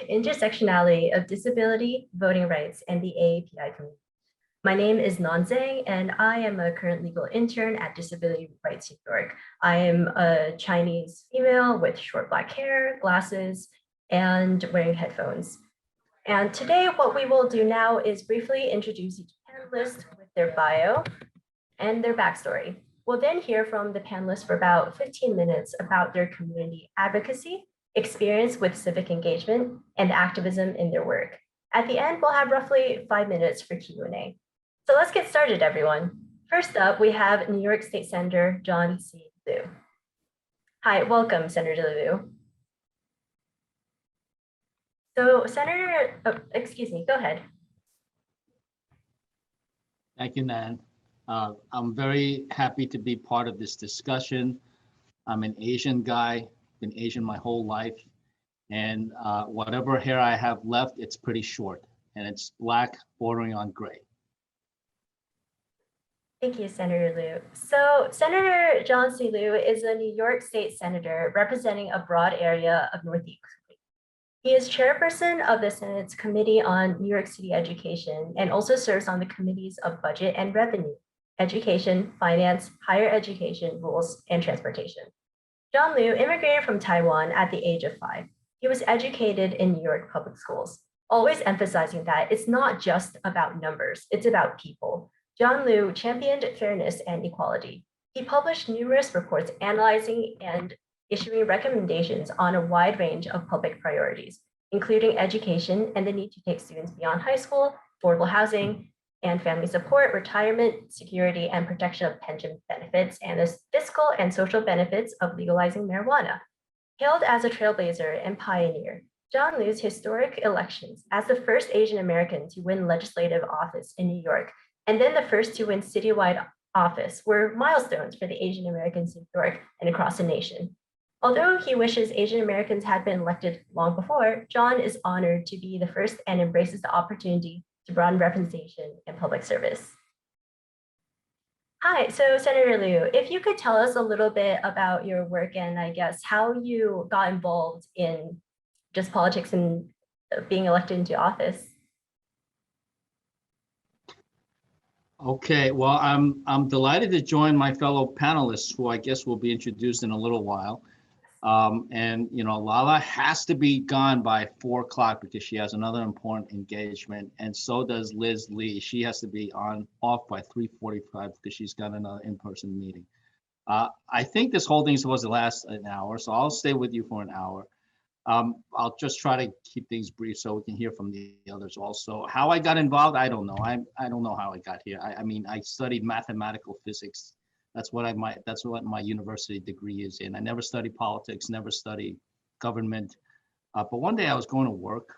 Intersectionality of Disability, Voting Rights, and the AAPI community. My name is Nan Zhang, and I am a current legal intern at Disability Rights New York. I am a Chinese female with short black hair, glasses, and wearing headphones. And today, what we will do now is briefly introduce each panelist with their bio and their backstory. We'll then hear from the panelists for about 15 minutes about their community advocacy, experience with civic engagement, and activism in their work. At the end, we'll have roughly 5 minutes for Q&A. So let's get started, everyone. First up, we have New York State Senator John C. Liu. Hi, welcome, Senator Liu. So Senator, excuse me, go ahead. Thank you, Nan. I'm very happy to be part of this discussion. I'm an Asian guy, been Asian my whole life. And whatever hair I have left, it's pretty short and it's black bordering on gray. Thank you, Senator Liu. So Senator John C. Liu is a New York State Senator representing a broad area of Northeast. He is chairperson of the Senate's Committee on New York City Education and also serves on the committees of Budget and Revenue, Education, Finance, Higher Education, Rules, and Transportation. John Liu immigrated from Taiwan at the age of 5. He was educated in New York public schools, always emphasizing that it's not just about numbers, it's about people. John Liu championed fairness and equality. He published numerous reports analyzing and issuing recommendations on a wide range of public priorities, including education and the need to take students beyond high school, affordable housing, and family support, retirement, security, and protection of pension benefits, and the fiscal and social benefits of legalizing marijuana. Hailed as a trailblazer and pioneer, John Liu's historic elections as the first Asian American to win legislative office in New York, and then the first to win citywide office, were milestones for the Asian Americans in New York and across the nation. Although he wishes Asian Americans had been elected long before, John is honored to be the first and embraces the opportunity to broaden representation in public service. Hi, so Senator Liu, if you could tell us a little bit about your work and I guess how you got involved in just politics and being elected into office. Okay, well, I'm delighted to join my fellow panelists, who I guess will be introduced in a little while. And you know, Lala has to be gone by 4 o'clock because she has another important engagement, and so does Liz Lee. She has to be off by 3:45 because she's got another in-person meeting. I think this whole thing is supposed to last an hour, so I'll stay with you for an hour. I'll just try to keep things brief so we can hear from the others also. How I got involved, I don't know. I don't know how I got here. I mean, I studied mathematical physics. That's what my university degree is in. I never studied politics, never studied government. But one day I was going to work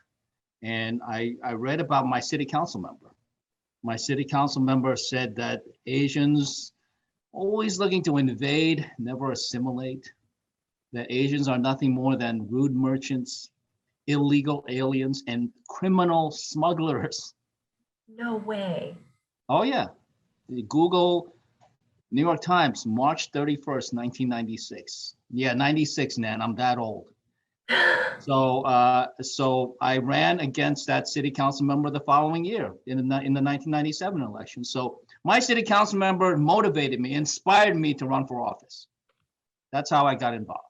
and I read about my city council member. My city council member said that Asians always looking to invade, never assimilate, that Asians are nothing more than rude merchants, illegal aliens, and criminal smugglers. No way. Oh yeah, Google New York Times, March 31st, 1996. Yeah, 96, Nan, I'm that old. So I ran against that city council member the following year in the 1997 election. So my city council member motivated me, inspired me to run for office. That's how I got involved.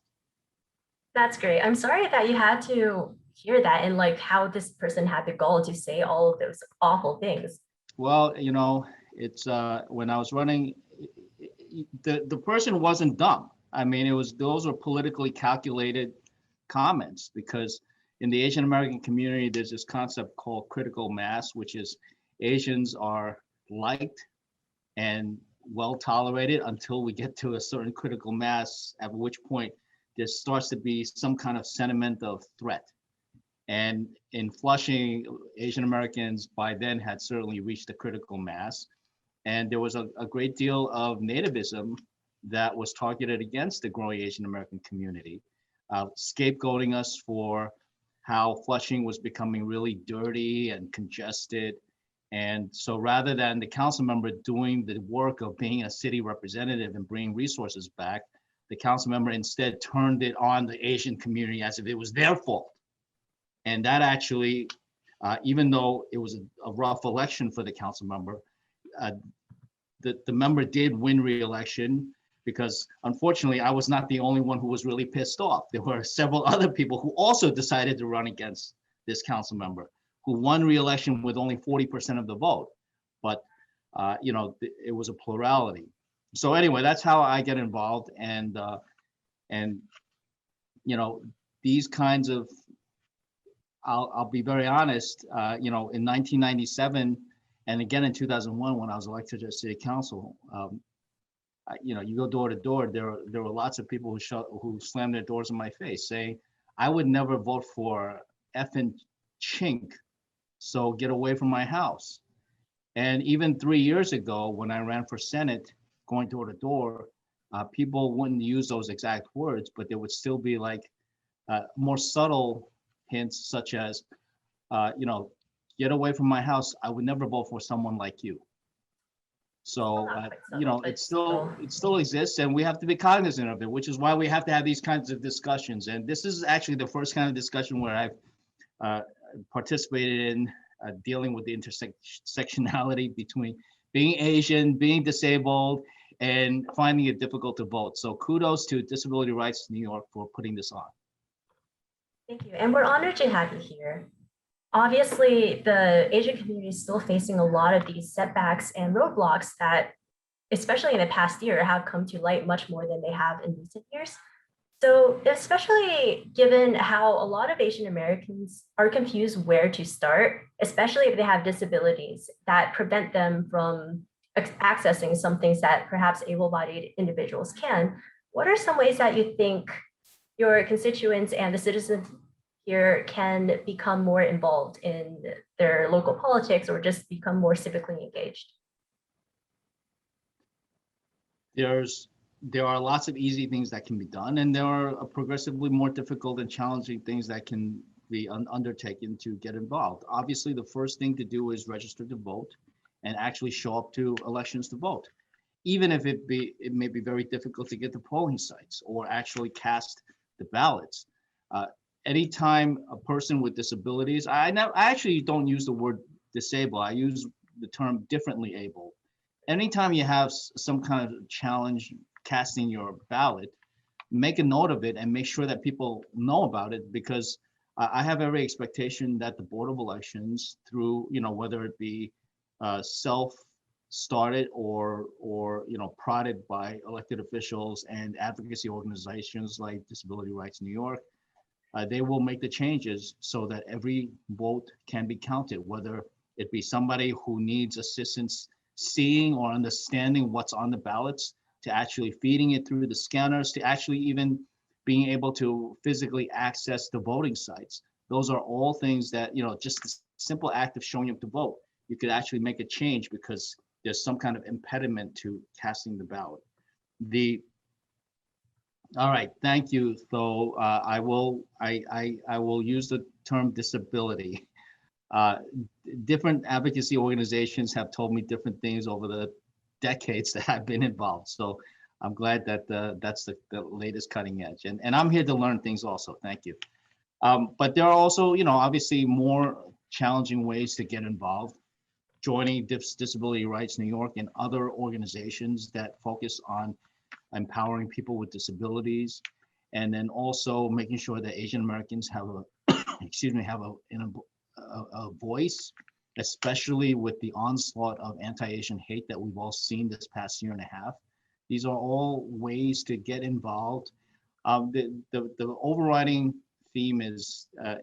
That's great. I'm sorry that you had to hear that and like how this person had the gall to say all of those awful things. Well, you know, it's when I was running, the person wasn't dumb. I mean, those were politically calculated comments, because in the Asian American community, there's this concept called critical mass, which is Asians are liked and well tolerated until we get to a certain critical mass, at which point there starts to be some kind of sentiment of threat. And in Flushing, Asian Americans by then had certainly reached the critical mass. And there was a great deal of nativism that was targeted against the growing Asian American community, scapegoating us for how Flushing was becoming really dirty and congested. And so rather than the council member doing the work of being a city representative and bringing resources back, the council member instead turned it on the Asian community as if it was their fault. And that actually, even though it was a rough election for the council member, the member did win re-election because unfortunately I was not the only one who was really pissed off. There were several other people who also decided to run against this council member who won re-election with only 40% of the vote. But it was a plurality. So anyway, that's how I get involved. And these kinds of, I'll be very honest, in 1997 and again in 2001 when I was elected to city council, you go door to door, there were lots of people who slammed their doors in my face saying, I would never vote for effing chink, so get away from my house. And even 3 years ago, when I ran for Senate, going door to door, people wouldn't use those exact words, but there would still be like more subtle hints such as, get away from my house. I would never vote for someone like you. So, it still exists, and we have to be cognizant of it, which is why we have to have these kinds of discussions. And this is actually the first kind of discussion where I've participated in dealing with the intersectionality between being Asian, being disabled, and finding it difficult to vote. So kudos to Disability Rights New York for putting this on. Thank you. And we're honored to have you here. Obviously, the Asian community is still facing a lot of these setbacks and roadblocks that, especially in the past year, have come to light much more than they have in recent years. So especially given how a lot of Asian Americans are confused where to start, especially if they have disabilities that prevent them from accessing some things that perhaps able-bodied individuals can, what are some ways that you think your constituents and the citizens here can become more involved in their local politics or just become more civically engaged? There are lots of easy things that can be done, and there are progressively more difficult and challenging things that can be undertaken to get involved. Obviously, the first thing to do is register to vote and actually show up to elections to vote, even if it may be very difficult to get to polling sites or actually cast the ballots. Anytime a person with disabilities, I actually don't use the word disabled, I use the term differently able. Anytime you have some kind of challenge casting your ballot, make a note of it and make sure that people know about it, because I have every expectation that the Board of Elections, through whether it be self-started or prodded by elected officials and advocacy organizations like Disability Rights New York, they will make the changes so that every vote can be counted, whether it be somebody who needs assistance seeing or understanding what's on the ballots, to actually feeding it through the scanners, to actually even being able to physically access the voting sites. Those are all things that, just the simple act of showing up to vote, you could actually make a change because there's some kind of impediment to casting the ballot. All right, thank you. So I will use the term disability. Different advocacy organizations have told me different things over the decades that I've been involved. So I'm glad that that's the latest cutting edge. And I'm here to learn things also. Thank you. But there are also, obviously more challenging ways to get involved. Joining Disability Rights New York and other organizations that focus on empowering people with disabilities, and then also making sure that Asian Americans have a voice, especially with the onslaught of anti-Asian hate that we've all seen this past year and a half. These are all ways to get involved. The overriding theme is that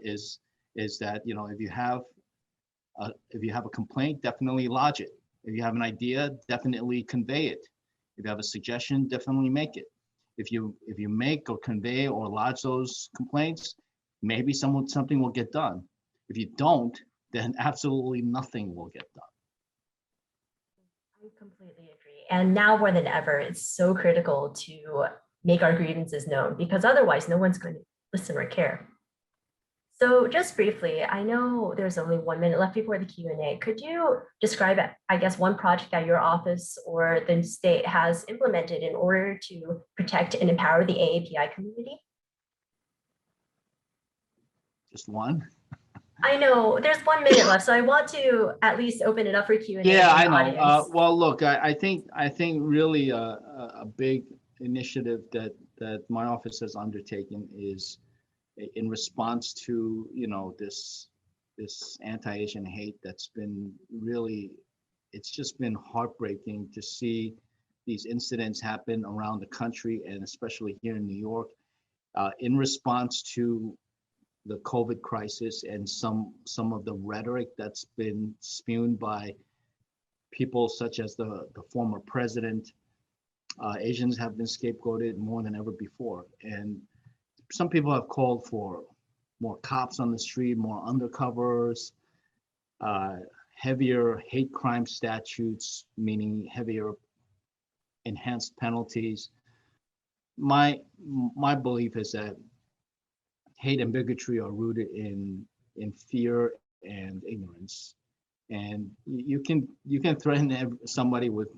if you have a complaint, definitely lodge it. If you have an idea, definitely convey it. If you have a suggestion, definitely make it. If you make or convey or lodge those complaints, maybe something will get done. If you don't, then absolutely nothing will get done. I completely agree. And now more than ever, it's so critical to make our grievances known, because otherwise no one's going to listen or care. So just briefly, I know there's only 1 minute left before the Q&A. Could you describe, I guess, one project that your office or the state has implemented in order to protect and empower the AAPI community? Just one? I know there's 1 minute left, so I want to at least open it up for Q&A Yeah, from I the know. audience. Well, look, I think really a big initiative that my office has undertaken is in response to, this anti-Asian hate that's been really, it's just been heartbreaking to see these incidents happen around the country and especially here in New York, in response to the COVID crisis and some of the rhetoric that's been spewed by people such as the former president. Asians have been scapegoated more than ever before. And some people have called for more cops on the street, more undercovers, uh, heavier hate crime statutes, meaning heavier enhanced penalties. My belief is that hate and bigotry are rooted in fear and ignorance. And you can threaten somebody with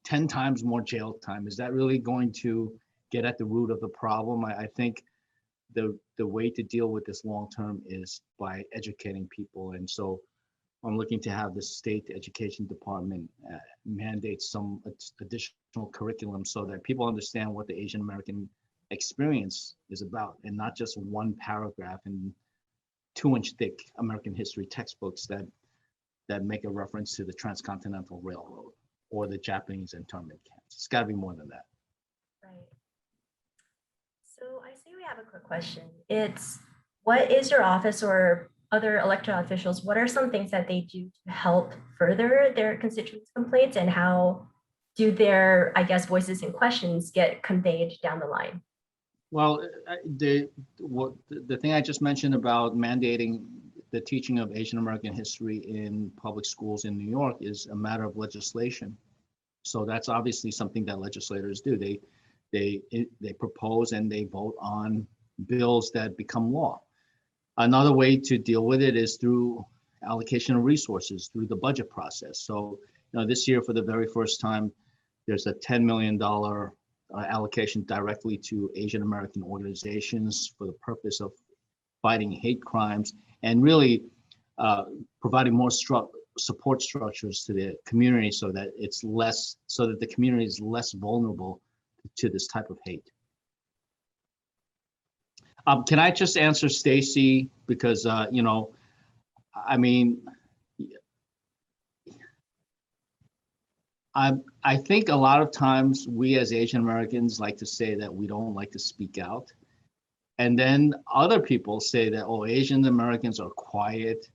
10 times more jail time. Is that really going to get at the root of the problem? I think the way to deal with this long term is by educating people. And so I'm looking to have the state education department mandate some additional curriculum so that people understand what the Asian American experience is about, and not just one paragraph in 2-inch thick American history textbooks that make a reference to the Transcontinental Railroad or the Japanese internment camps. It's got to be more than that. Right. So I see we have a quick question. It's, what is your office or other elected officials, what are some things that they do to help further their constituents' complaints, and how do their, I guess, voices and questions get conveyed down the line? Well, the thing I just mentioned about mandating the teaching of Asian American history in public schools in New York is a matter of legislation. So that's obviously something that legislators do. They propose and they vote on bills that become law. Another way to deal with it is through allocation of resources through the budget process. So, this year for the very first time, there's a $10 million allocation directly to Asian American organizations for the purpose of fighting hate crimes and really providing more support structures to the community so that the community is less vulnerable to this type of hate. Can I just answer Stacy? Because, I mean, I think a lot of times we as Asian Americans like to say that we don't like to speak out. And then other people say that, oh, Asian Americans are quiet.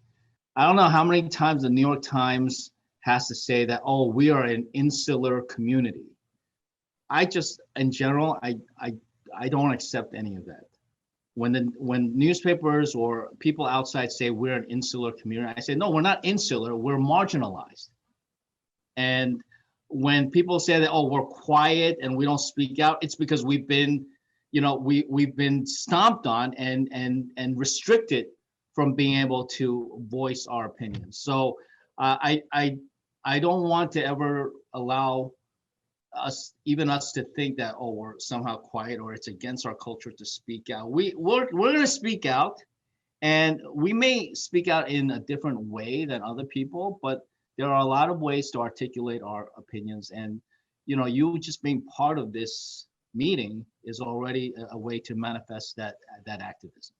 I don't know how many times the New York Times has to say that, oh, we are an insular community. I just, in general, I don't accept any of that. When newspapers or people outside say we're an insular community, I say, no, we're not insular, we're marginalized. And when people say that, oh, we're quiet and we don't speak out, it's because we've been, we've been stomped on and restricted from being able to voice our opinions. So I don't want to ever allow us to think that, oh, we're somehow quiet or it's against our culture to speak out. We're going to speak out, and we may speak out in a different way than other people, but there are a lot of ways to articulate our opinions. And you just being part of this meeting is already a way to manifest that activism.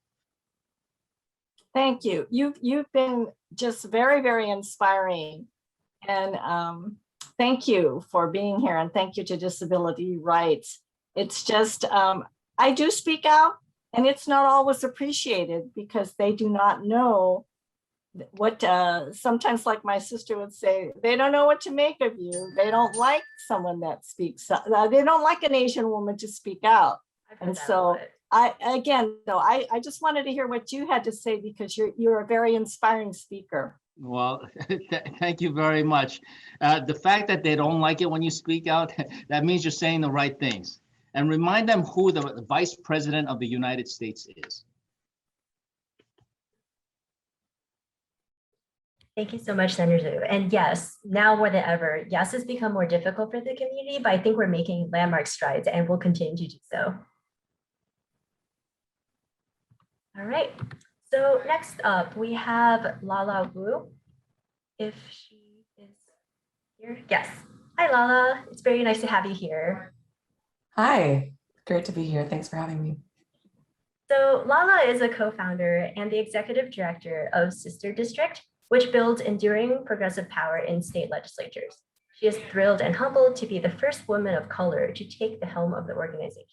Thank you. You've been just very, very inspiring, and thank you for being here, and thank you to Disability Rights. It's just, I do speak out, and it's not always appreciated because they do not know what, sometimes like my sister would say, they don't know what to make of you. They don't like someone that speaks, they don't like an Asian woman to speak out. And so I just wanted to hear what you had to say because you're a very inspiring speaker. Well, thank you very much. The fact that they don't like it when you speak out, that means you're saying the right things. And remind them who the Vice President of the United States is. Thank you so much, Senator Liu. And yes, now more than ever, yes, it's become more difficult for the community, but I think we're making landmark strides and we'll continue to do so. All right. So next up, we have Lala Wu. If she is here, yes. Hi, Lala. It's very nice to have you here. Hi, great to be here. Thanks for having me. So Lala is a co-founder and the executive director of Sister District, which builds enduring progressive power in state legislatures. She is thrilled and humbled to be the first woman of color to take the helm of the organization.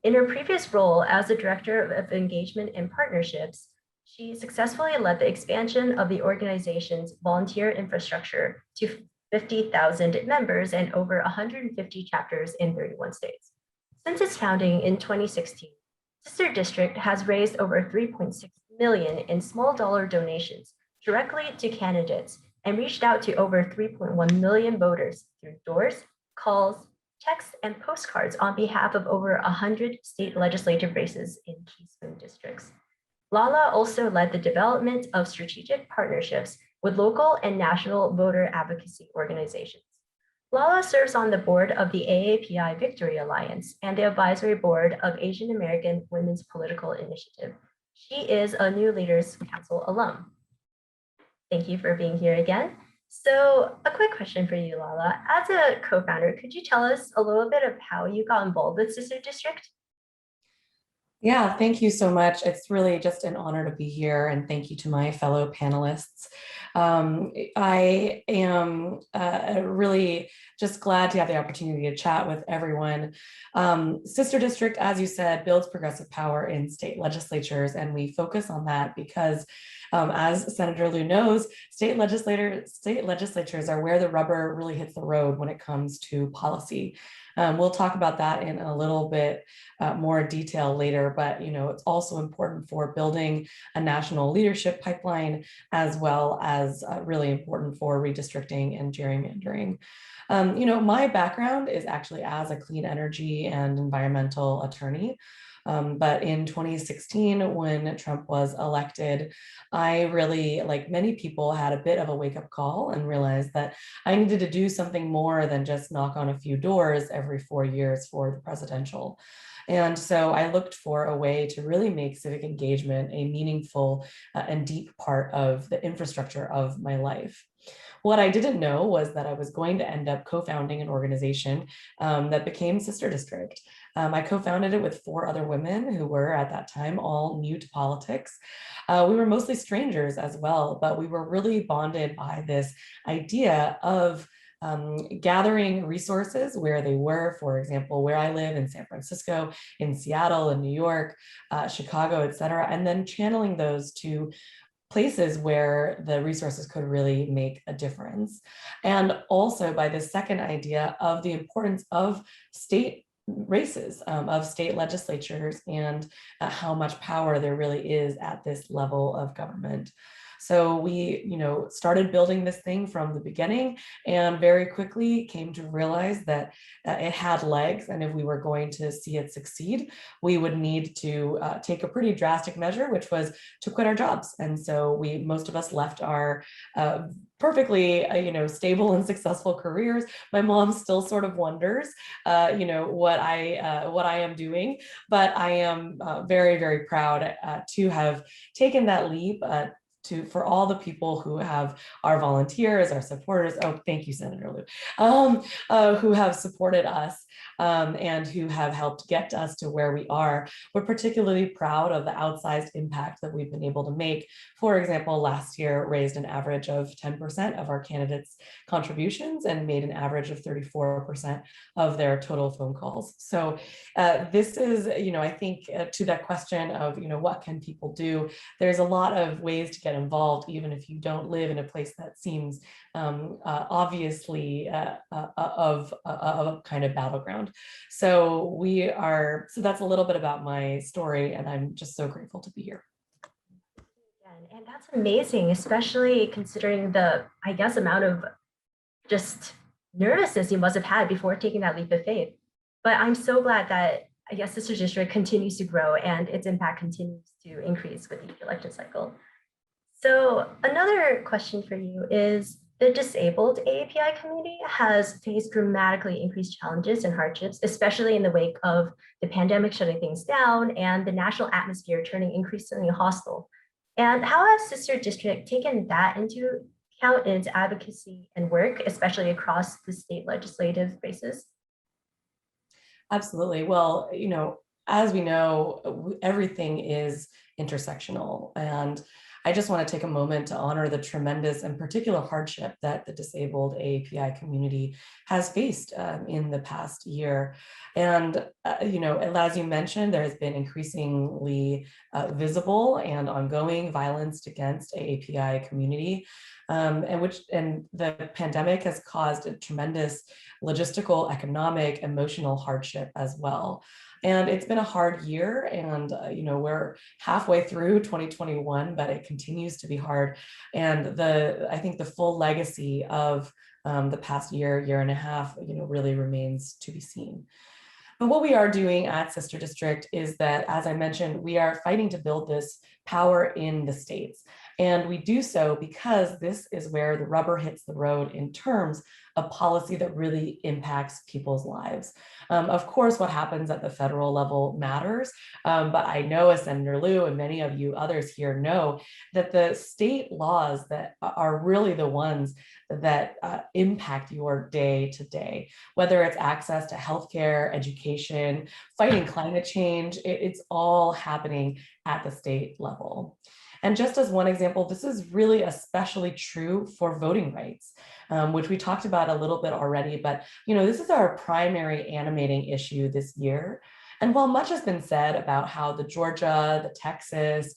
In her previous role as the director of engagement and partnerships, she successfully led the expansion of the organization's volunteer infrastructure to 50,000 members and over 150 chapters in 31 states. Since its founding in 2016, Sister District has raised over 3.6 million in small dollar donations directly to candidates and reached out to over 3.1 million voters through doors, calls, texts, and postcards on behalf of over 100 state legislative races in key swing districts. Lala also led the development of strategic partnerships with local and national voter advocacy organizations. Lala serves on the board of the AAPI Victory Alliance and the advisory board of Asian American Women's Political Initiative. She is a New Leaders Council alum. Thank you for being here again. So a quick question for you, Lala. As a co-founder, could you tell us a little bit of how you got involved with Sister District? Yeah, thank you so much. It's really just an honor to be here, and thank you to my fellow panelists. I am really just glad to have the opportunity to chat with everyone. Sister District, as you said, builds progressive power in state legislatures, and we focus on that because as Senator Liu knows, state legislatures are where the rubber really hits the road when it comes to policy. We'll talk about that in a little bit more detail later, but it's also important for building a national leadership pipeline, as well as really important for redistricting and gerrymandering. My background is actually as a clean energy and environmental attorney. But in 2016, when Trump was elected, I really, like many people, had a bit of a wake-up call and realized that I needed to do something more than just knock on a few doors every 4 years for the presidential. And so I looked for a way to really make civic engagement a meaningful and deep part of the infrastructure of my life. What I didn't know was that I was going to end up co-founding an organization that became Sister District. I co-founded it with 4 other women who were at that time all new to politics. We were mostly strangers as well, but we were really bonded by this idea of gathering resources where they were, for example, where I live in San Francisco, in Seattle, in New York, Chicago, et cetera, and then channeling those to places where the resources could really make a difference. And also by the second idea of the importance of state races, of state legislatures, and how much power there really is at this level of government. So we, started building this thing from the beginning and very quickly came to realize that it had legs. And if we were going to see it succeed, we would need to take a pretty drastic measure, which was to quit our jobs. And so most of us left our perfectly, stable and successful careers. My mom still sort of wonders, what I am doing, but I am very, very proud to have taken that leap. For all the people who have our volunteers, our supporters. Oh, thank you, Senator Liu, who have supported us and who have helped get us to where we are. We're particularly proud of the outsized impact that we've been able to make. For example, last year raised an average of 10% of our candidates' contributions and made an average of 34% of their total phone calls. So this is, I think to that question of, what can people do? There's a lot of ways to get involved, even if you don't live in a place that seems obviously of a kind of battleground. So that's a little bit about my story, and I'm just so grateful to be here. And that's amazing, especially considering the, I guess, amount of just nervousness you must have had before taking that leap of faith. But I'm so glad that, I guess, Sister District continues to grow and its impact continues to increase with each election cycle. So another question for you is, the disabled AAPI community has faced dramatically increased challenges and hardships, especially in the wake of the pandemic shutting things down and the national atmosphere turning increasingly hostile. And how has Sister District taken that into account in its advocacy and work, especially across the state legislative races? Absolutely. Well, as we know, everything is intersectional. And I just want to take a moment to honor the tremendous and particular hardship that the disabled AAPI community has faced in the past year. And, as you mentioned, there has been increasingly visible and ongoing violence against AAPI community. And the pandemic has caused a tremendous logistical, economic, emotional hardship as well. And it's been a hard year, and we're halfway through 2021, but it continues to be hard. And I think the full legacy of the past year and a half, really remains to be seen. But what we are doing at Sister District is that, as I mentioned, we are fighting to build this power in the states. And we do so because this is where the rubber hits the road in terms of policy that really impacts people's lives. Of course, what happens at the federal level matters, but I know, as Senator Liu and many of you others here know, that the state laws that are really the ones that impact your day to day, whether it's access to healthcare, education, fighting climate change, it's all happening at the state level. And just as one example, this is really especially true for voting rights, which we talked about a little bit already, but this is our primary animating issue this year. And while much has been said about how the Georgia, the Texas,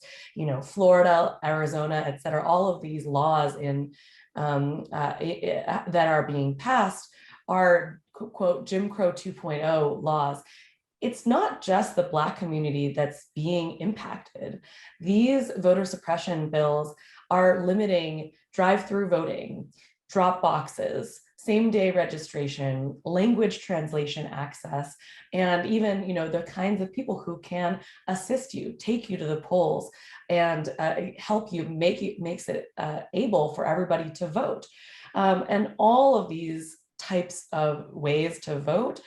Florida, Arizona, et cetera, all of these laws that are being passed are, quote, Jim Crow 2.0 laws, it's not just the Black community that's being impacted. These voter suppression bills are limiting drive-through voting, drop boxes, same-day registration, language translation access, and even the kinds of people who can assist you, take you to the polls, and help you makes it able for everybody to vote. And all of these types of ways to vote,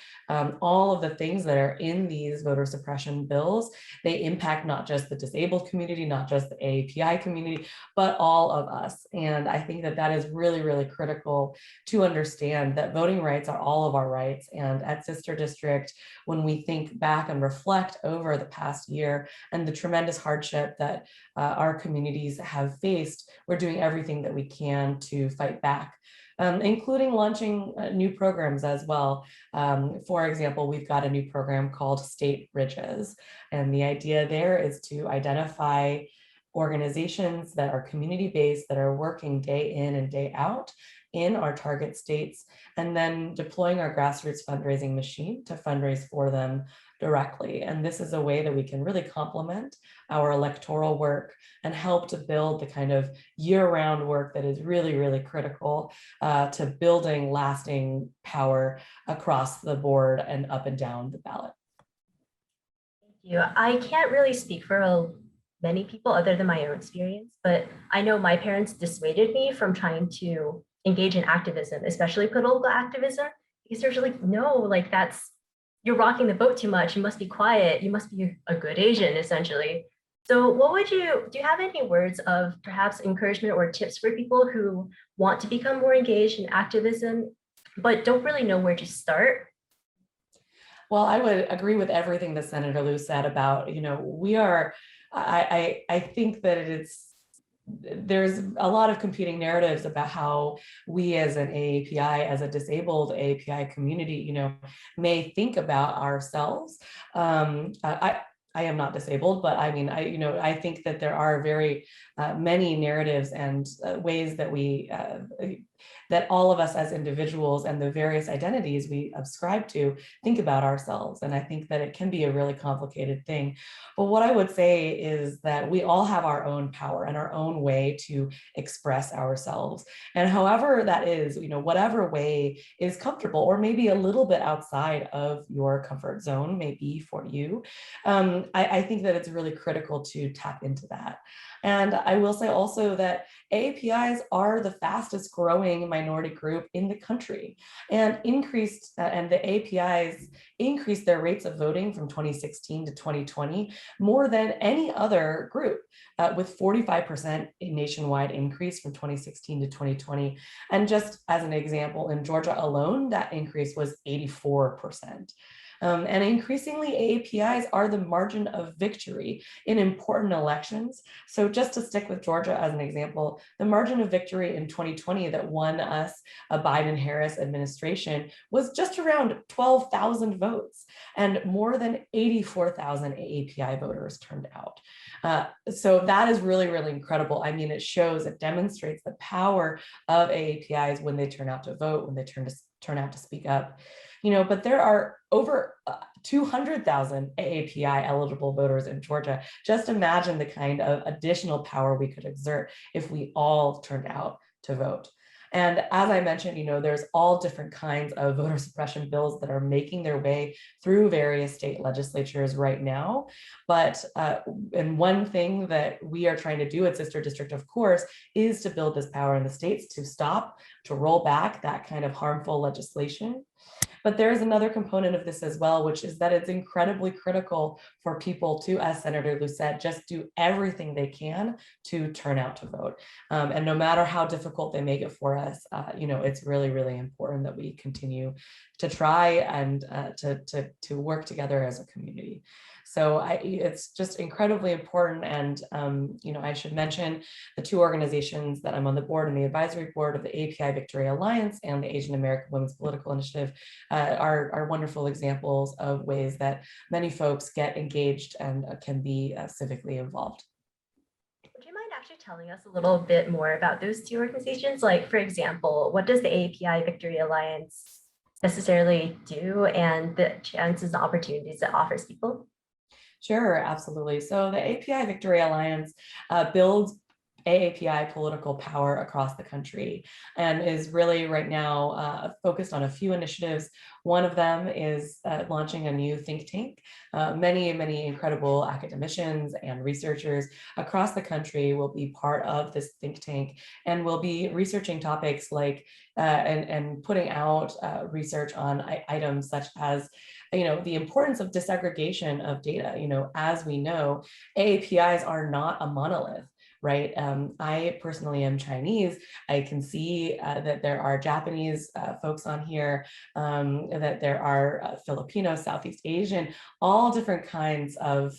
all of the things that are in these voter suppression bills, they impact not just the disabled community, not just the AAPI community, but all of us. And I think that that is really, really critical to understand that voting rights are all of our rights. And at Sister District, when we think back and reflect over the past year and the tremendous hardship that our communities have faced, we're doing everything that we can to fight back. Including launching new programs as well. For example, we've got a new program called State Bridges. And the idea there is to identify organizations that are community-based, that are working day in and day out in our target states, and then deploying our grassroots fundraising machine to fundraise for them directly. And this is a way that we can really complement our electoral work and help to build the kind of year-round work that is really, really critical to building lasting power across the board and up and down the ballot. Thank you. I can't really speak for many people other than my own experience, but I know my parents dissuaded me from trying to engage in activism, especially political activism, because there's like, no, like you're rocking the boat too much. You must be quiet. You must be a good Asian, essentially. So do you have any words of perhaps encouragement or tips for people who want to become more engaged in activism, but don't really know where to start? Well, I would agree with everything that Senator Liu said about, I think that there's a lot of competing narratives about how we as an AAPI, as a disabled AAPI community, may think about ourselves. I am not disabled, but I mean, I think that there are very many narratives and ways that that all of us as individuals and the various identities we ascribe to think about ourselves. And I think that it can be a really complicated thing. But what I would say is that we all have our own power and our own way to express ourselves. And however that is, whatever way is comfortable or maybe a little bit outside of your comfort zone may be for you. I think that it's really critical to tap into that. And I will say also that, AAPIs are the fastest growing minority group in the country, and the AAPIs increased their rates of voting from 2016 to 2020 more than any other group, with 45% nationwide increase from 2016 to 2020. And just as an example, in Georgia alone, that increase was 84%. And increasingly, AAPIs are the margin of victory in important elections. So just to stick with Georgia as an example, the margin of victory in 2020 that won us a Biden-Harris administration was just around 12,000 votes, and more than 84,000 AAPI voters turned out. So that is really, really incredible. I mean, it demonstrates the power of AAPIs when they turn out to vote, when they turn out to speak up. But there are over 200,000 AAPI eligible voters in Georgia. Just imagine the kind of additional power we could exert if we all turned out to vote. And as I mentioned, there's all different kinds of voter suppression bills that are making their way through various state legislatures right now. But and one thing that we are trying to do at Sister District, of course, is to build this power in the states to roll back that kind of harmful legislation. But there is another component of this as well, which is that it's incredibly critical for people to, as Senator Liu said, just do everything they can to turn out to vote. And no matter how difficult they make it for us, it's really, really important that we continue to try and to work together as a community. So it's just incredibly important. And, I should mention the two organizations that I'm on the board and the advisory board of the AAPI Victory Alliance and the Asian American Women's Political Initiative are wonderful examples of ways that many folks get engaged and can be civically involved. Would you mind actually telling us a little bit more about those two organizations? Like, for example, what does the AAPI Victory Alliance necessarily do, and the chances and opportunities it offers people? Sure, absolutely. So the AAPI Victory Alliance builds AAPI political power across the country and is really right now focused on a few initiatives. One of them is launching a new think tank. Many incredible academicians and researchers across the country will be part of this think tank and will be researching topics like and putting out research on items such as the importance of disaggregation of data. As we know, AAPIs are not a monolith. Right. I personally am Chinese. I can see that there are Japanese folks on here, that there are Filipino, Southeast Asian, all different kinds of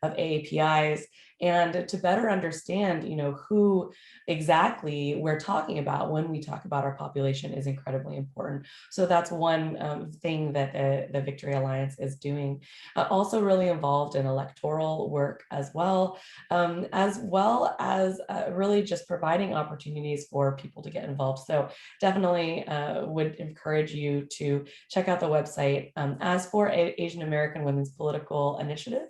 AAPIs. And to better understand, who exactly we're talking about when we talk about our population is incredibly important. So that's one thing that the Victory Alliance is doing. Also really involved in electoral work as well as really just providing opportunities for people to get involved. So definitely would encourage you to check out the website. As for Asian American Women's Political Initiative,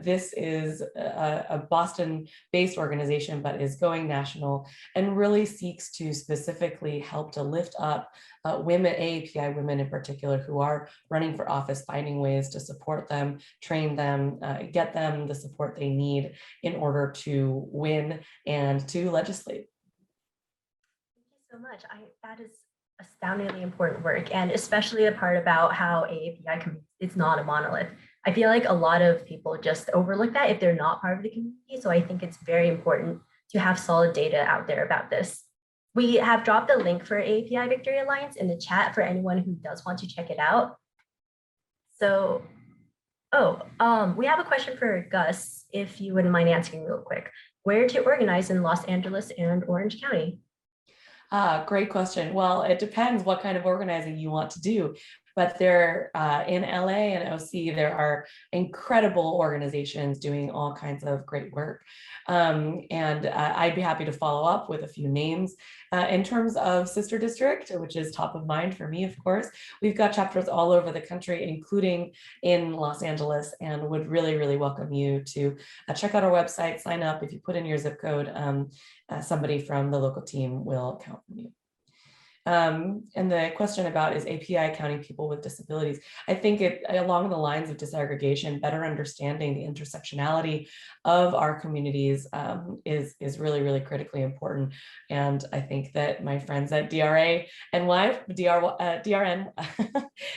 this is a Boston-based organization, but is going national and really seeks to specifically help to lift up women, AAPI women in particular, who are running for office, finding ways to support them, train them, get them the support they need in order to win and to legislate. Thank you so much. That is astoundingly important work, and especially the part about how AAPI is not a monolith. I feel like a lot of people just overlook that if they're not part of the community. So I think it's very important to have solid data out there about this. We have dropped the link for AAPI Victory Alliance in the chat for anyone who does want to check it out. So, we have a question for Gus, if you wouldn't mind answering real quick. Where to organize in Los Angeles and Orange County? Great question. Well, it depends what kind of organizing you want to do. But there in LA and OC, there are incredible organizations doing all kinds of great work. And I'd be happy to follow up with a few names. In terms of Sister District, which is top of mind for me, of course, we've got chapters all over the country, including in Los Angeles, and would really, really welcome you to check out our website, sign up. If you put in your zip code, somebody from the local team will count from you. And the question about is API counting people with disabilities, I think it along the lines of disaggregation, better understanding the intersectionality of our communities is really, really critically important. And I think that my friends at DRN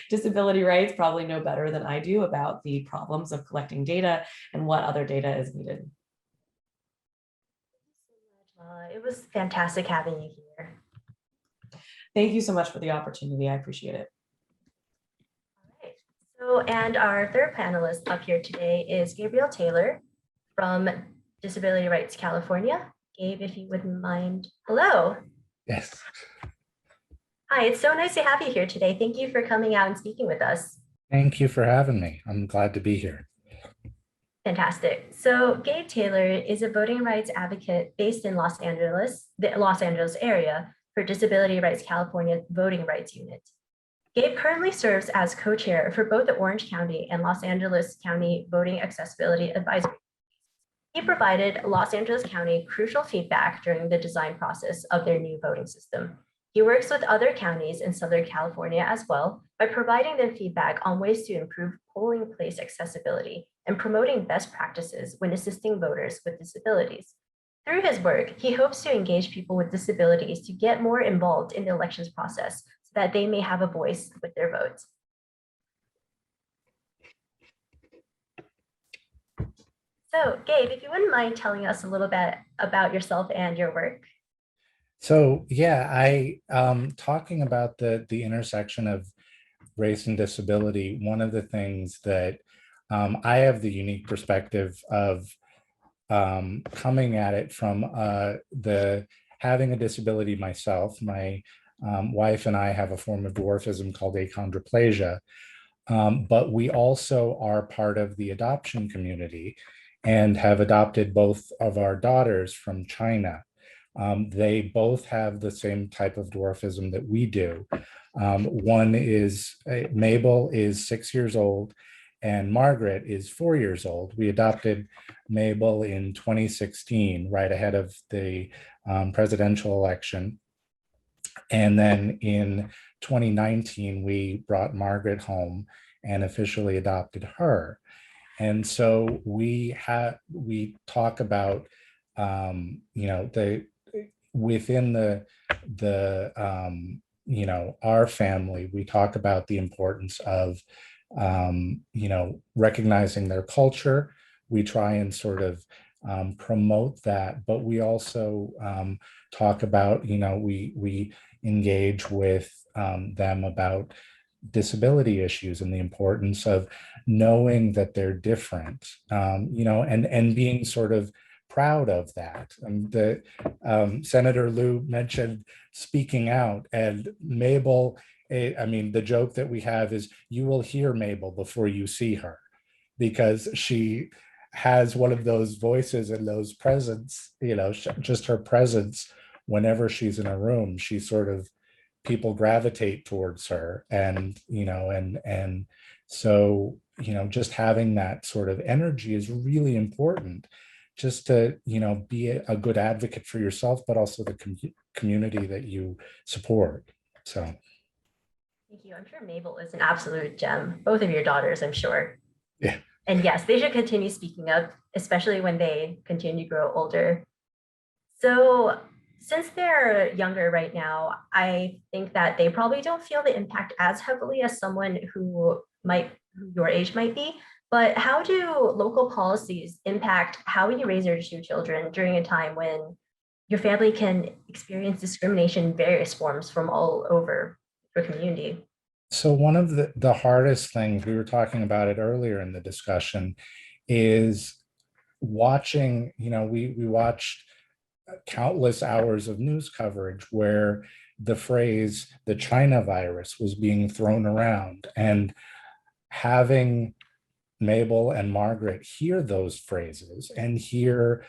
Disability Rights probably know better than I do about the problems of collecting data and what other data is needed. It was fantastic having you here. Thank you so much for the opportunity. I appreciate it. All right. So, and our third panelist up here today is Gabriel Taylor from Disability Rights California. Gabe, if you wouldn't mind. Hello. Yes. Hi, it's so nice to have you here today. Thank you for coming out and speaking with us. Thank you for having me. I'm glad to be here. Fantastic. So Gabe Taylor is a voting rights advocate based in Los Angeles, the Los Angeles area for Disability Rights California Voting Rights Unit. Gabe currently serves as co-chair for both the Orange County and Los Angeles County Voting Accessibility Advisory. He provided Los Angeles County crucial feedback during the design process of their new voting system. He works with other counties in Southern California as well by providing them feedback on ways to improve polling place accessibility and promoting best practices when assisting voters with disabilities. Through his work, he hopes to engage people with disabilities to get more involved in the elections process so that they may have a voice with their votes. So, Gabe, if you wouldn't mind telling us a little bit about yourself and your work. So yeah, I talking about the intersection of race and disability. One of the things that I have the unique perspective of coming at it from the having a disability myself. My wife and I have a form of dwarfism called achondroplasia, but we also are part of the adoption community and have adopted both of our daughters from China. They both have the same type of dwarfism that we do. One is, Mabel is 6 years old and Margaret is 4 years old. We adopted Mabel in 2016, right ahead of the presidential election. And then in 2019, we brought Margaret home and officially adopted her. And so we talk about, you know, within you know, our family, we talk about the importance of, you know, recognizing their culture. We try and sort of promote that, but we also talk about, you know, we engage with them about disability issues and the importance of knowing that they're different, you know, and being sort of proud of that. Senator Liu mentioned speaking out, and Mabel, I mean, the joke that we have is you will hear Mabel before you see her, because she has one of those voices and those presence, you know, just her presence whenever she's in a room, she sort of, people gravitate towards her. And, you know, and so, you know, just having that sort of energy is really important, just to, you know, be a good advocate for yourself, but also the community that you support. So. Thank you. I'm sure Mabel is an absolute gem. Both of your daughters, I'm sure. Yeah. And yes, they should continue speaking up, especially when they continue to grow older. So since they're younger right now, I think that they probably don't feel the impact as heavily as someone who your age might be. But how do local policies impact how you raise your two children during a time when your family can experience discrimination in various forms from all over your community? So one of the hardest things, we were talking about it earlier in the discussion, is watching, you know, we watched countless hours of news coverage where the phrase, the China virus, was being thrown around, and having Mabel and Margaret hear those phrases and hear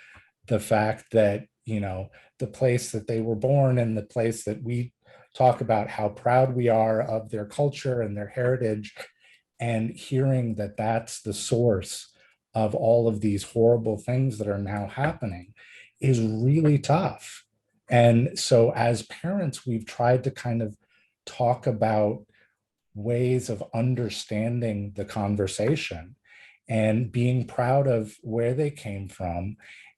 the fact that, you know, the place that they were born and the place that we talk about how proud we are of their culture and their heritage, and hearing that that's the source of all of these horrible things that are now happening is really tough. And so as parents, we've tried to kind of talk about ways of understanding the conversation and being proud of where they came from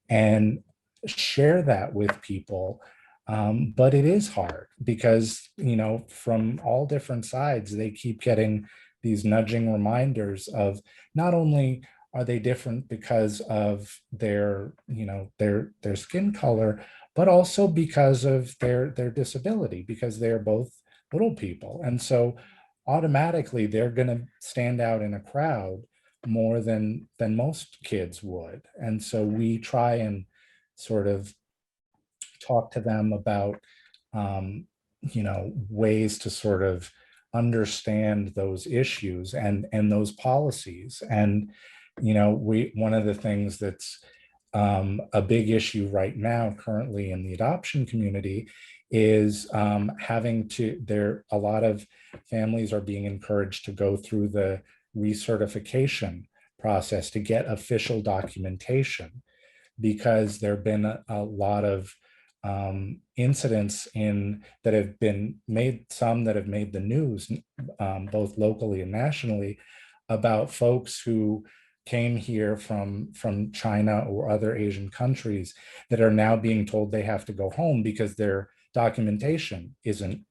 and share that with people. But it is hard because, you know, from all different sides, they keep getting these nudging reminders of not only are they different because of their, you know, their skin color, but also because of their disability, because they're both little people. And so automatically they're going to stand out in a crowd more than most kids would. And so we try and sort of talk to them about you know, ways to sort of understand those issues and those policies. And you know, one of the things that's a big issue right now currently in the adoption community is having to, a lot of families are being encouraged to go through the recertification process to get official documentation, because there have been a lot of incidents that have been made, some that have made the news, both locally and nationally, about folks who came here from China or other Asian countries that are now being told they have to go home because their documentation isn't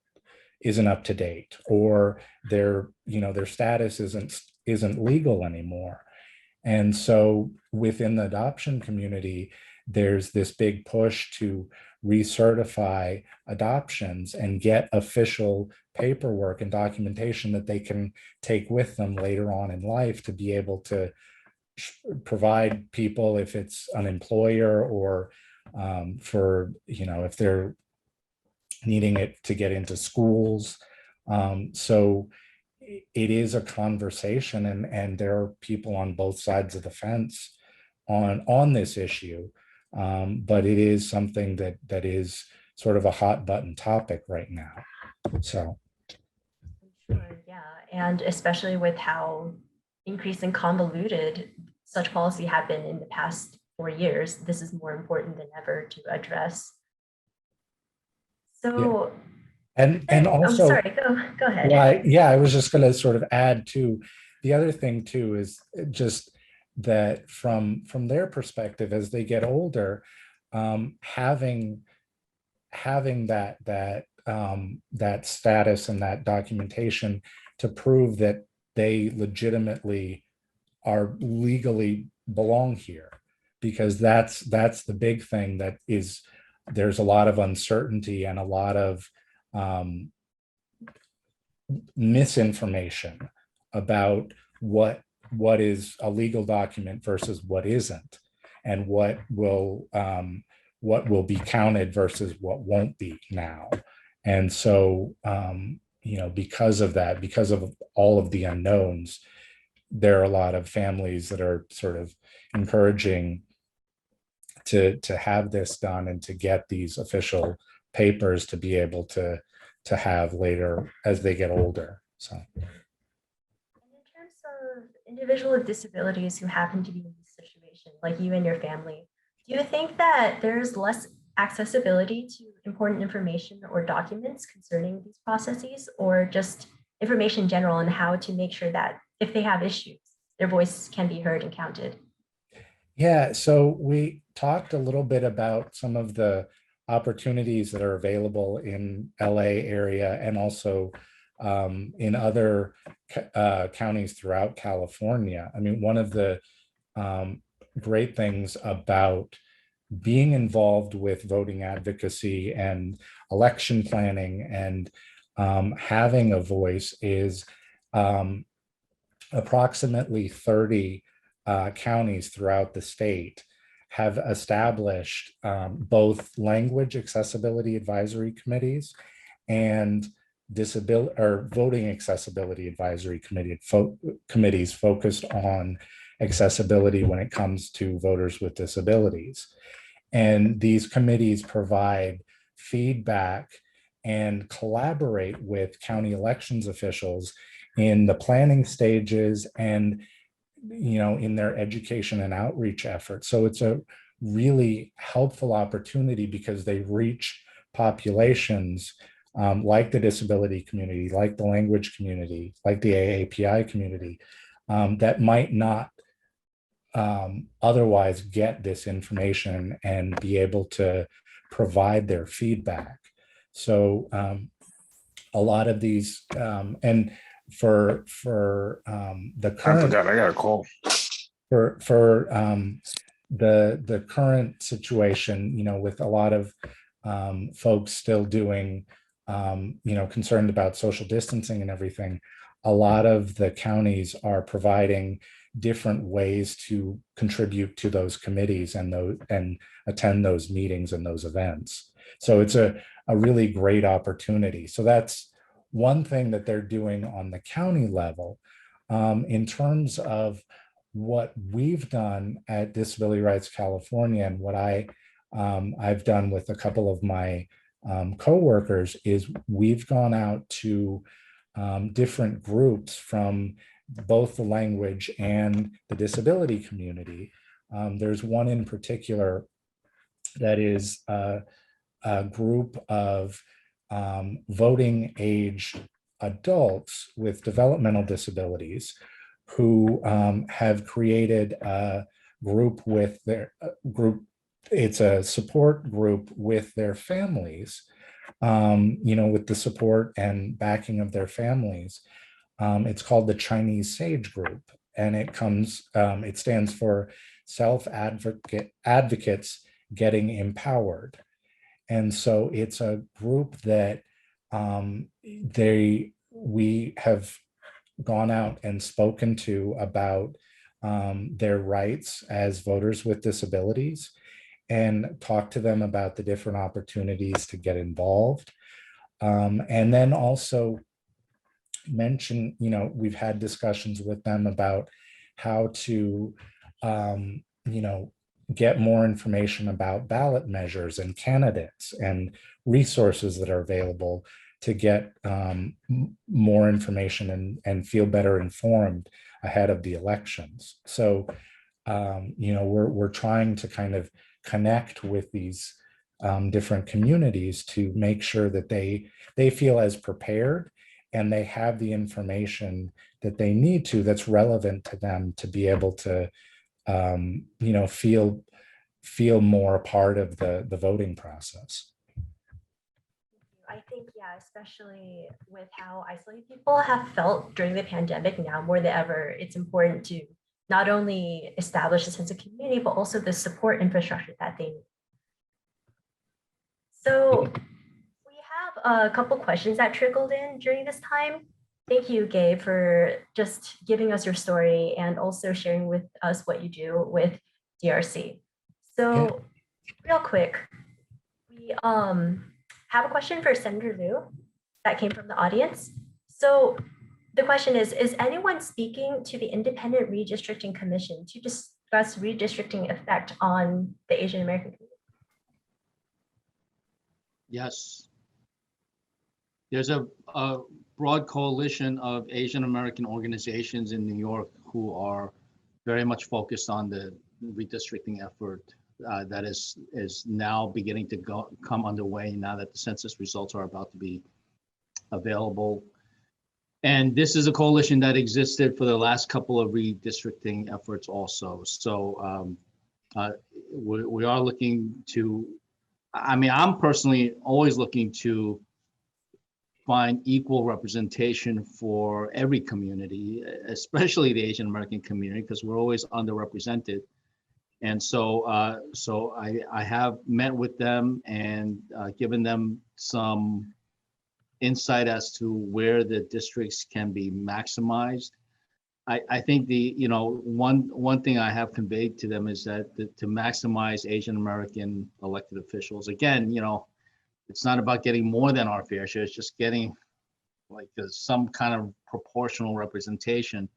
up to date, or their, you know, their status isn't legal anymore. And so within the adoption community, there's this big push to recertify adoptions and get official paperwork and documentation that they can take with them later on in life to be able to provide people, if it's an employer or for, you know, if they're needing it to get into schools. So it is a conversation, and there are people on both sides of the fence on this issue. But it is something that is sort of a hot button topic right now. So. Sure, yeah, and especially with how increased and convoluted such policy have been in the past 4 years, this is more important than ever to address. So, and I'm also, sorry, go ahead. yeah, I was just going to sort of add to the other thing too, is just that from their perspective as they get older, having that status and that documentation to prove that they legitimately are legally belong here, because that's the big thing, that is, there's a lot of uncertainty and a lot of misinformation about what is a legal document versus what isn't, and what will be counted versus what won't be now. And so you know, because of that, because of all of the unknowns, there are a lot of families that are sort of encouraging to have this done and to get these official papers to be able to have later as they get older. So. And in terms of individuals with disabilities who happen to be in this situation, like you and your family, do you think that there's less accessibility to important information or documents concerning these processes, or just information in general on how to make sure that if they have issues, their voice can be heard and counted? Yeah, so we talked a little bit about some of the opportunities that are available in LA area, and also in other counties throughout California. I mean, one of the great things about being involved with voting advocacy and election planning and having a voice is approximately 30 counties throughout the state have established both language accessibility advisory committees and disability or voting accessibility advisory committees focused on accessibility when it comes to voters with disabilities. And these committees provide feedback and collaborate with county elections officials in the planning stages and, you know, in their education and outreach efforts. So it's a really helpful opportunity because they reach populations like the disability community, like the language community, like the AAPI community, that might not otherwise get this information and be able to provide their feedback. So a lot of these, and for the I current, forgot I got a call. for the current situation, you know, with a lot of folks still doing, you know, concerned about social distancing and everything, a lot of the counties are providing different ways to contribute to those committees and attend those meetings and those events. So it's a really great opportunity. So that's one thing that they're doing on the county level. In terms of what we've done at Disability Rights California and what I've done with a couple of my coworkers is we've gone out to different groups from both the language and the disability community. There's one in particular that is a group of voting age adults with developmental disabilities who have created a group with their group. It's a support group with their families, you know, with the support and backing of their families. It's called the Chinese Sage Group, and it stands for Advocates Getting Empowered. And so it's a group that we have gone out and spoken to about their rights as voters with disabilities and talked to them about the different opportunities to get involved. And then also mention, you know, we've had discussions with them about how to, you know, get more information about ballot measures and candidates and resources that are available to get more information and feel better informed ahead of the elections. So, you know, we're trying to kind of connect with these different communities to make sure that they feel as prepared and they have the information that they need to that's relevant to them to be able to you know, feel more a part of the voting process. I think, yeah, especially with how isolated people have felt during the pandemic now more than ever, it's important to not only establish a sense of community, but also the support infrastructure that they need. So we have a couple questions that trickled in during this time. Thank you, Gabe, for just giving us your story and also sharing with us what you do with DRC. So real quick, we have a question for Senator Liu that came from the audience. So the question is anyone speaking to the Independent Redistricting Commission to discuss redistricting effect on the Asian American community? Yes. There's a broad coalition of Asian American organizations in New York who are very much focused on the redistricting effort that is now beginning to come underway now that the census results are about to be available. And this is a coalition that existed for the last couple of redistricting efforts also. So we are looking to, I mean, I'm personally always looking to find equal representation for every community, especially the Asian American community, because we're always underrepresented. And so, I have met with them and given them some insight as to where the districts can be maximized. I think one thing I have conveyed to them is that to maximize Asian American elected officials, again, it's not about getting more than our fair share, it's just getting like some kind of proportional representation.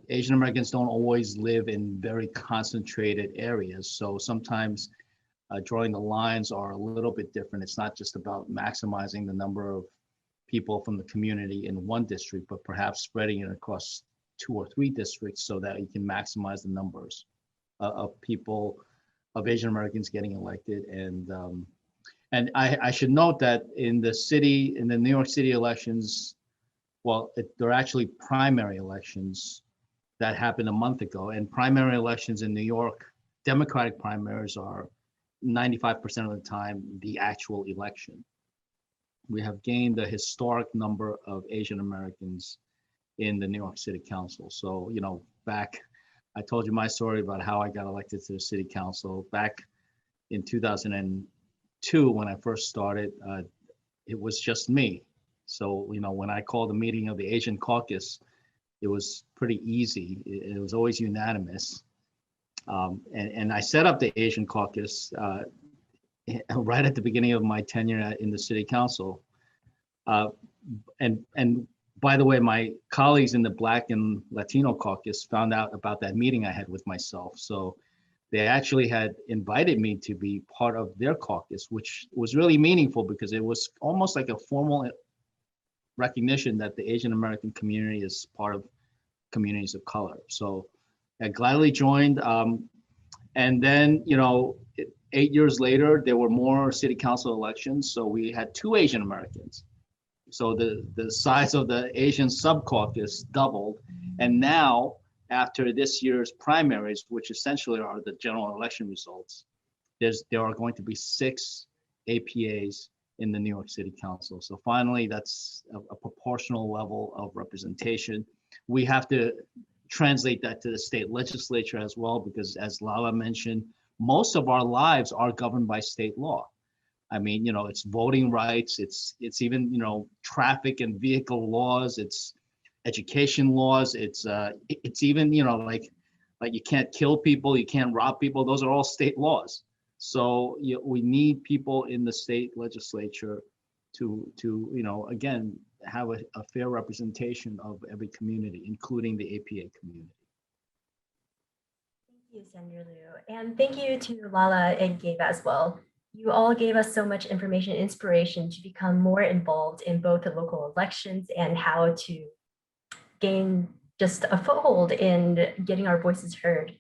Asian Americans don't always live in very concentrated areas. So sometimes drawing the lines are a little bit different. It's not just about maximizing the number of people from the community in one district, but perhaps spreading it across 2 or 3 districts so that you can maximize the numbers of people, of Asian Americans getting elected. And I should note that in the New York City elections, well, they're actually primary elections that happened a month ago. And primary elections in New York, Democratic primaries are 95% of the time the actual election. We have gained a historic number of Asian Americans in the New York City Council. So, I told you my story about how I got elected to the City Council. Back in 2002, when I first started, it was just me. So, when I called a meeting of the Asian caucus, it was pretty easy. It was always unanimous. And I set up the Asian caucus right at the beginning of my tenure in the City Council. And by the way, my colleagues in the Black and Latino caucus found out about that meeting I had with myself. So they actually had invited me to be part of their caucus, which was really meaningful because it was almost like a formal recognition that the Asian American community is part of communities of color. So I gladly joined. And then, 8 years later, there were more city council elections. So we had 2 Asian Americans. So the size of the Asian sub-caucus doubled. And now, after this year's primaries, which essentially are the general election results, there are going to be 6 APAs in the New York City Council. So finally, that's a proportional level of representation. We have to translate that to the state legislature as well, because as Lala mentioned, most of our lives are governed by state law. I mean, it's voting rights, it's even, traffic and vehicle laws, it's education laws, it's even, like you can't kill people, you can't rob people, those are all state laws. So we need people in the state legislature to again, have a fair representation of every community, including the APA community. Thank you, Senator Liu. And thank you to Lala and Gabe as well. You all gave us so much information and inspiration to become more involved in both the local elections and how to gain just a foothold in getting our voices heard.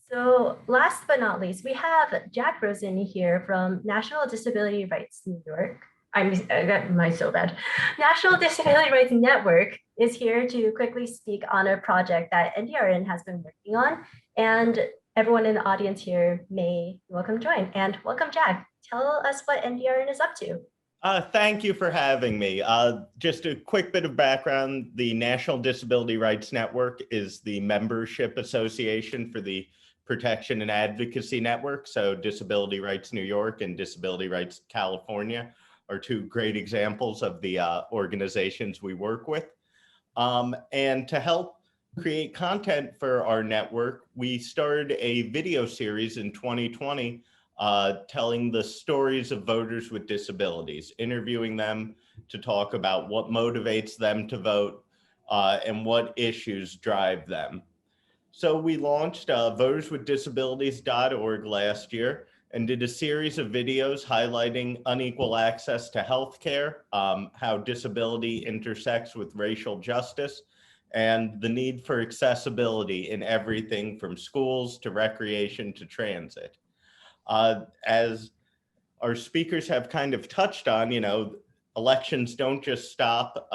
So last but not least, we have Jack Rosen here from National Disability Rights New York. I got my so bad. National Disability Rights Network is here to quickly speak on a project that NDRN has been working on, and everyone in the audience here may welcome join. And welcome, Jack. Tell us what NDRN is up to. Thank you for having me. Just a quick bit of background. The National Disability Rights Network is the membership association for the Protection and Advocacy Network. So Disability Rights New York and Disability Rights California are 2 great examples of the organizations we work with. And to help create content for our network, we started a video series in 2020 telling the stories of voters with disabilities, interviewing them to talk about what motivates them to vote and what issues drive them. So we launched voterswithdisabilities.org last year and did a series of videos highlighting unequal access to healthcare, how disability intersects with racial justice, and the need for accessibility in everything from schools to recreation to transit. As our speakers have kind of touched on, elections don't just stop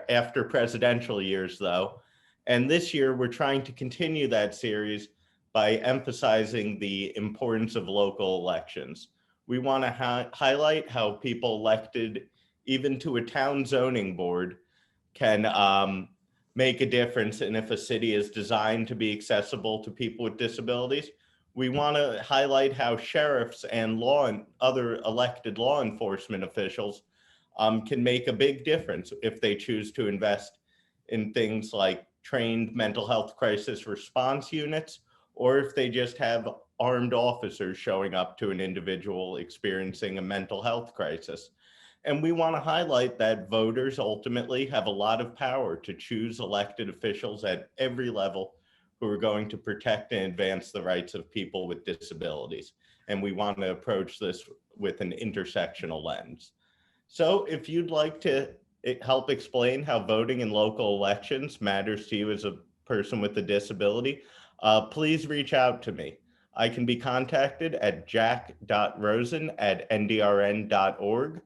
after presidential years, though. And this year, we're trying to continue that series by emphasizing the importance of local elections. We want to highlight how people elected even to a town zoning board can make a difference. And if a city is designed to be accessible to people with disabilities, we want to highlight how sheriffs and other elected law enforcement officials can make a big difference if they choose to invest in things like trained mental health crisis response units, or if they just have armed officers showing up to an individual experiencing a mental health crisis. And we want to highlight that voters ultimately have a lot of power to choose elected officials at every level who are going to protect and advance the rights of people with disabilities. And we want to approach this with an intersectional lens. So if you'd like to help explain how voting in local elections matters to you as a person with a disability, please reach out to me. I can be contacted at jack.rosen@ndrn.org.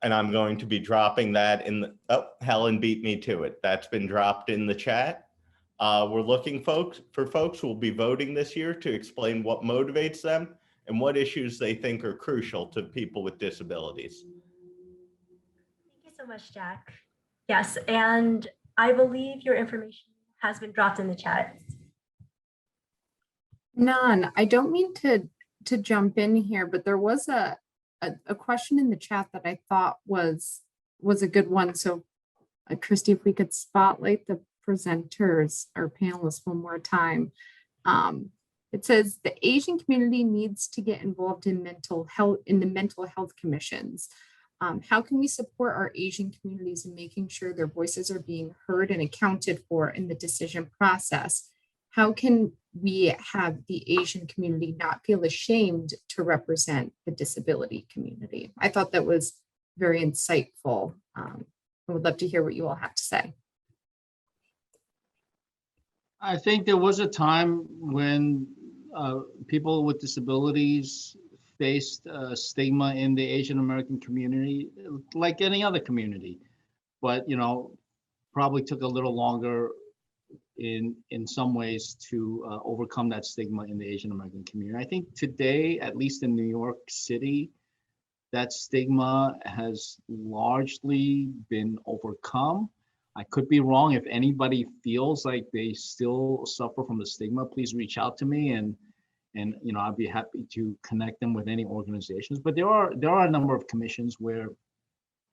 And I'm going to be dropping that in the, oh, Helen beat me to it. That's been dropped in the chat. We're looking for folks who will be voting this year to explain what motivates them and what issues they think are crucial to people with disabilities. Thank you so much, Jack. Yes, and I believe your information has been dropped in the chat. None. I don't mean to jump in here, but there was a question in the chat that I thought was a good one. So, Christy, if we could spotlight the presenters or panelists one more time. It says the Asian community needs to get involved in mental health in the mental health commissions. How can we support our Asian communities in making sure their voices are being heard and accounted for in the decision process? How can we have the Asian community not feel ashamed to represent the disability community? I thought that was very insightful. I would love to hear what you all have to say. I think there was a time when people with disabilities faced stigma in the Asian American community, like any other community, but probably took a little longer in some ways to overcome that stigma in the Asian American community. I think today, at least in New York City, that stigma has largely been overcome. I could be wrong. If anybody feels like they still suffer from the stigma, please reach out to me, and I'd be happy to connect them with any organizations. But there are a number of commissions where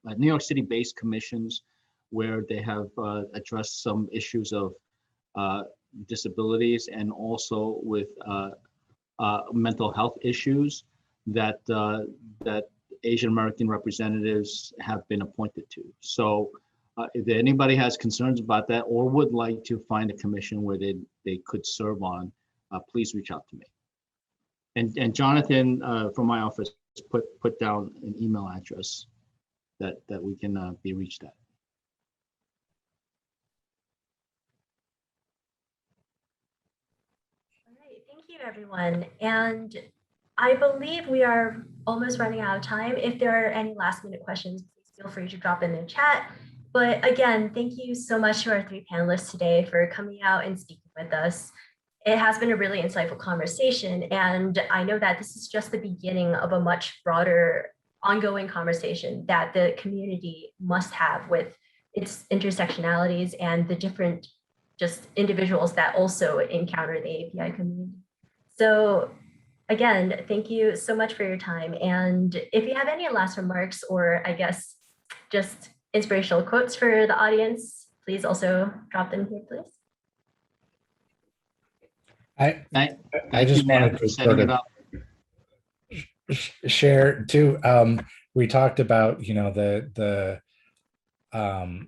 New York City-based commissions where they have addressed some issues of disabilities and also with mental health issues that Asian American representatives have been appointed to. So if anybody has concerns about that or would like to find a commission where they could serve on, please reach out to me. And Jonathan from my office put down an email address that we can be reached at. All right, thank you, everyone. And I believe we are almost running out of time. If there are any last minute questions, please feel free to drop in the chat. But again, thank you so much to our three panelists today for coming out and speaking with us. It has been a really insightful conversation, and I know that this is just the beginning of a much broader ongoing conversation that the community must have with its intersectionalities and the different just individuals that also encounter the API community. So again, thank you so much for your time. And if you have any last remarks or I guess just inspirational quotes for the audience, please also drop them here, please. I just wanted to sort of share too. We talked about the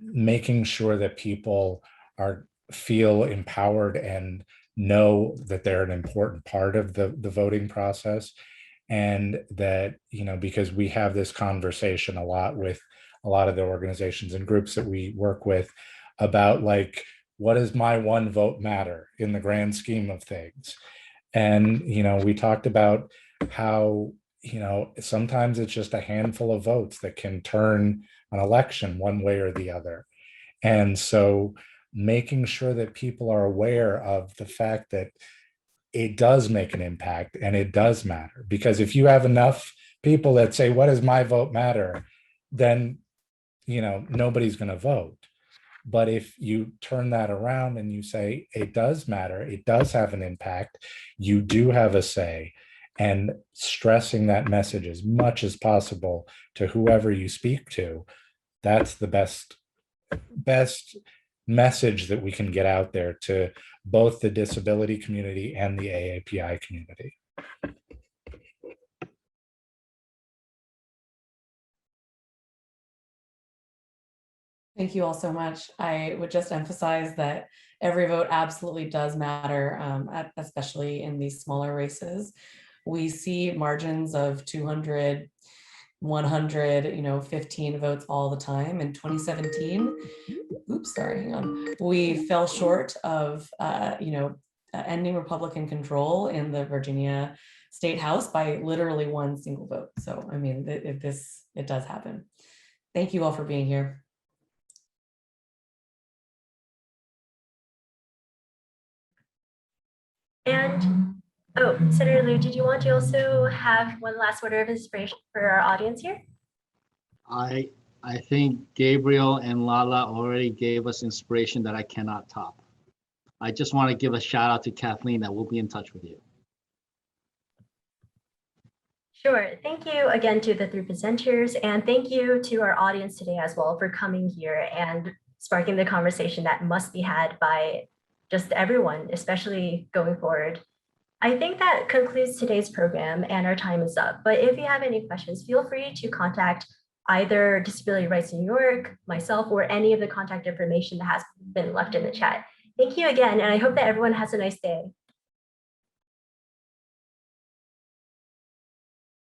making sure that people feel empowered and know that they're an important part of the voting process, and that because we have this conversation a lot with a lot of the organizations and groups that we work with about like, what does my one vote matter in the grand scheme of things? And, we talked about how, sometimes it's just a handful of votes that can turn an election one way or the other. And so making sure that people are aware of the fact that it does make an impact and it does matter. Because if you have enough people that say, what does my vote matter? Then, nobody's going to vote. But if you turn that around and you say, it does matter, it does have an impact, you do have a say, and stressing that message as much as possible to whoever you speak to, that's the best message that we can get out there to both the disability community and the AAPI community. Thank you all so much. I would just emphasize that every vote absolutely does matter, especially in these smaller races. We see margins of 200, 100, 15 votes all the time. In 2017, oops, sorry, hang on. We fell short of, ending Republican control in the Virginia State House by literally one single vote. So, I mean, it does happen. Thank you all for being here. And, oh, Senator Liu, did you want to also have one last word of inspiration for our audience here? I think Gabriel and Lala already gave us inspiration that I cannot top. I just want to give a shout out to Kathleen that we'll be in touch with you. Sure. Thank you again to the 3 presenters, and thank you to our audience today as well for coming here and sparking the conversation that must be had by just everyone, especially going forward. I think that concludes today's program and our time is up. But if you have any questions, feel free to contact either Disability Rights New York, myself, or any of the contact information that has been left in the chat. Thank you again, and I hope that everyone has a nice day.